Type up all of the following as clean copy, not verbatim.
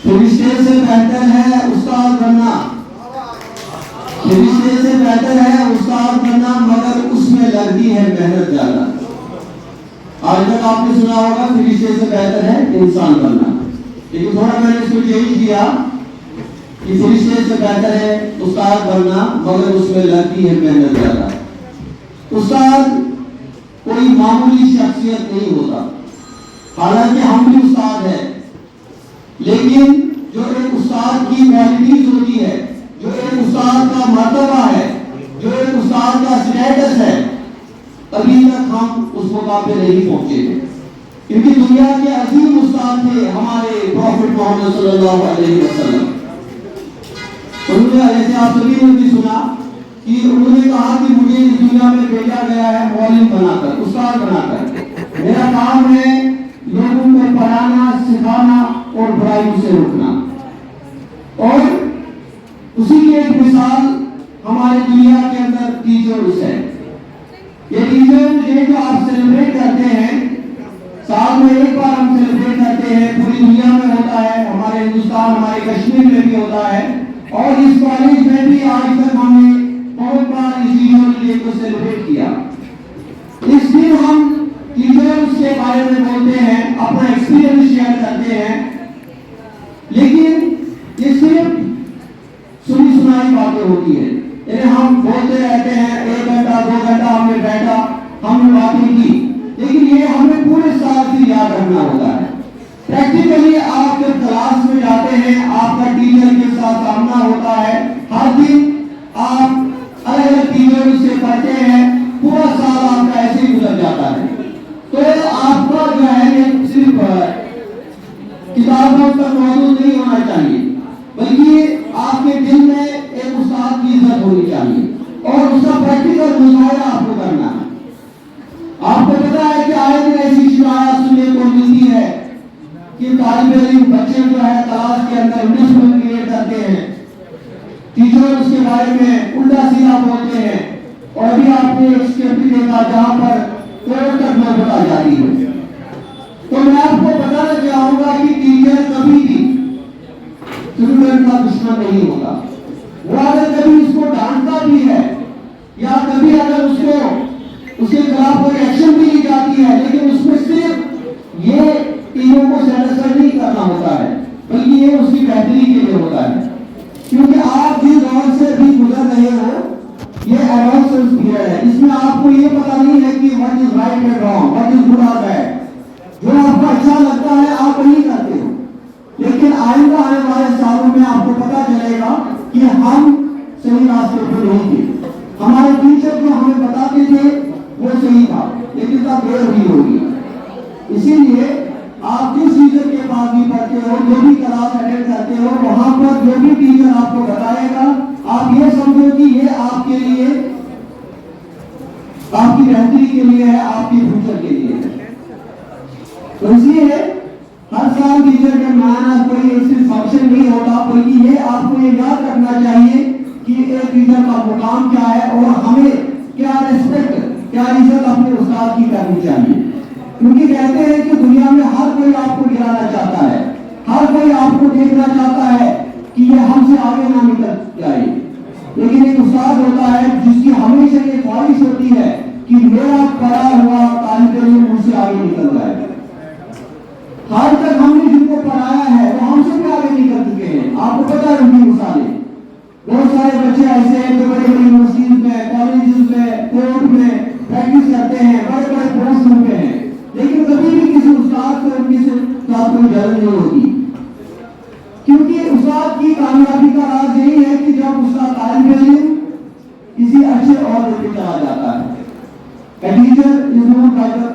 فرشتے سے بہتر ہے استاد بننا، فرشتے سے بہتر ہے استاد بننا، مگر اس میں لگتی ہے محنت زیادہ۔ آج تک آپ نے سنا ہوگا فرشتے سے بہتر ہے انسان بننا، لیکن تھوڑا میں نے اس کو چینج کیا کہ فرشتے سے بہتر ہے استاد بننا، مگر اس میں لگتی ہے محنت زیادہ۔ استاد کوئی معمولی شخصیت نہیں ہوتا، حالانکہ ہم بھی استاد ہیں، لیکن جو ایک استاد کی کوالٹیز ہوتی ہے، جو ایک استاد کا مرتبہ ہے، جو ایک استاد کا سٹیٹس ہے، ابھی تک ہم اس مقام پہ نہیں پہنچے ہیں، کیونکہ دنیا کے عظیم استاد تھے ہمارے پروفٹ محمد صلی اللہ علیہ وسلم۔ انہوں نے، جیسے آپ سبھی نے بھی سنا کہ انہوں نے کہا کہ مجھے اس دنیا میں بھیجا گیا ہے معلم بنا کر، استاد بنا کر، میرا کام ہے لوگوں کو پڑھانا، سکھانا اور برائیوں سے روکنا۔ اور اسی کی ایک مثال ہمارے دنیا کے اندر ٹیچرز ہے۔ یہ ٹیچرز ڈے جو آپ سیلیبریٹ کرتے ہیں، سال میں ایک بار ہم سیلیبریٹ کرتے ہیں، پوری دنیا میں ہوتا ہے، ہمارے ہندوستان، ہمارے کشمیر میں بھی ہوتا ہے، اور اس کالج میں بھی آج تک ہم نے بہت بار اس ٹیچرز ڈے کو سیلیبریٹ کیا۔ اس دن ہم ٹیچرز کے بارے میں بولتے ہیں، اپنا ایکسپیرینس شیئر کرتے ہیں، لیکن یہ صرف سنی سنائی باتیں ہوتی ہیں، یعنی ہم بولتے رہتے ہیں، 1 گھنٹہ 2 گھنٹہ ہم نے بیٹھا، ہم نے باتیں کی، لیکن یہ ہمیں پورے سال سے یاد رکھنا ہوتا ہے۔ پریکٹیکلی آپ جب کلاس میں جاتے ہیں، آپ کا ٹیچر کے ساتھ سامنا ہوتا ہے، ہر دن آپ الگ الگ ٹیچر سے پڑھتے ہیں، پورا سال آپ کا ایسے ہی گزر جاتا ہے۔ تو آپ کا جو ہے یہ صرف کتابوں پر موجود نہیں ہونا چاہیے، بلکہ آپ کے دل میں ایک استاد کی عزت ہونی چاہیے، اور اس کا پریکٹیکل مظاہرہ آپ کو کرنا ہے۔ آپ کو پتا ہے کہ آئے دن ایسی شکایات سننے کو ملتی ہے کہ طالب علم بچے جو ہے کلاس کے اندر ڈسپلن کریٹ کرتے ہیں، ٹیچر اس کے بارے میں الٹا سیدھا بولتے ہیں، اور ابھی آپ نے اس کے بھی دیکھا جہاں پر کوڑ تک نوبت آ جاتی ہے۔ تو میں آپ کو بتانا چاہوں گا کہ ٹیچر کبھی بھی اسٹوڈنٹ کا دشمن نہیں ہوتا۔ وہ اگر کبھی اس کو ڈانٹتا بھی ہے، یا کبھی اگر اس کو اس کے خلاف کوئی ایکشن بھی لی جاتی ہے، لیکن اس میں صرف یہ ٹیموں کو سیٹسفائی نہیں کرنا ہوتا ہے، بلکہ یہ اس کی بہتری کے لیے ہوتا ہے۔ کیونکہ آپ جس دور سے بھی گزر رہے ہو، یہ ایڈوانسنس پیریڈ ہے، اس میں آپ کو یہ پتا نہیں ہے کہ what is right and wrong, what is good or bad۔ جو آپ کو اچھا لگتا ہے آپ وہی کرتے ہو، لیکن آئندہ آنے والے سالوں میں آپ کو پتا چلے گا کہ ہم صحیح راستے پہ نہیں تھے، ہمارے ٹیچر جو ہمیں بتاتے تھے وہ صحیح تھا، لیکن تب دیر بھی ہوگی۔ اسی لیے آپ جس ٹیچر کے پاس بھی پڑھتے ہو، جو بھی کلاس اٹینڈ کرتے ہو، وہاں پر جو بھی ٹیچر آپ کو بتائے گا، آپ یہ سمجھو کہ یہ آپ کے لیے، آپ کی بہتری کے لیے ہے، آپ کی فیوچر کے لیے ہے۔ تو اس لیے ہر سال ٹیچر کا معنی کوئی صرف فنکشن نہیں ہوتا، بلکہ یہ آپ کو یہ یاد رکھنا چاہیے کہ ایک ٹیچر کا مقام کیا ہے، اور ہمیں کیا ریسپیکٹ، کیا عزت اپنے استاد کی کرنی چاہیے۔ کیونکہ کہتے ہیں کہ دنیا میں ہر کوئی آپ کو گرانا چاہتا ہے، ہر کوئی آپ کو دیکھنا چاہتا ہے کہ یہ ہم سے آگے نہ نکل جائے، لیکن ایک استاد ہوتا ہے جس کی ہمیشہ یہ خواہش ہوتی ہے کہ میرا پڑھا ہوا طالب علم مجھ سے آگے نکل جائے۔ آج تک ہم نے جن کو پڑھایا ہے وہ ہم سے بھی آگے نکل چکے ہیں، آپ کو پتا ہے ان کی مثالیں۔ بہت سارے بچے ایسے ہیں جو بڑے بڑے یونیورسٹیز میں، کالجز میں، کورٹ میں پریکٹس کرتے ہیں، بڑے بڑے پوسٹ پہ ہیں، لیکن کبھی بھی کسی استاد کو ان کے ساتھ کوئی جلن نہیں ہوتی، کیونکہ استاد کی کامیابی کا راز یہی ہے کہ جب اس کا طالب علم کسی اچھے عہدے پہ چلا جاتا ہے۔ A teacher is known by the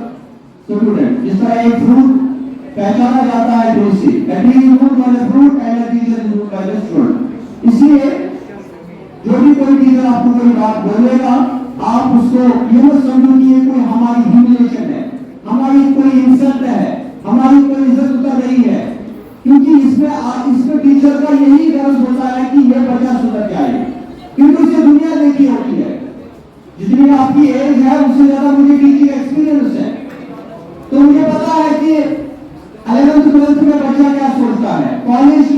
student، جس طرح ایک فروٹ پہچانا جاتا ہے بیج سے، A tree is known by the fruit and a teacher is known by the student۔ اس لیے جو بھی کوئی ٹیچر آپ کو کوئی بات بولے گا، آپ اس کو یہ مت سمجھو کہ یہ کوئی ہماری ہیوملیشن ہے، ہماری کوئی انسلٹ ہے، ہماری کوئی عزت اتر رہی ہے، کیونکہ اس میں ٹیچر کا یہی غرض ہوتا ہے کہ یہ بچہ سدھر جائے، کیونکہ اسے دنیا دیکھی ہوتی ہے۔ جتنی آپ کی ایج ہے اس سے زیادہ مجھے ٹیچنگ ایکسپیرینس ہے، تو مجھے پتا ہے کہ 11th 12th میں بچہ کیا سوچتا ہے، کالج کی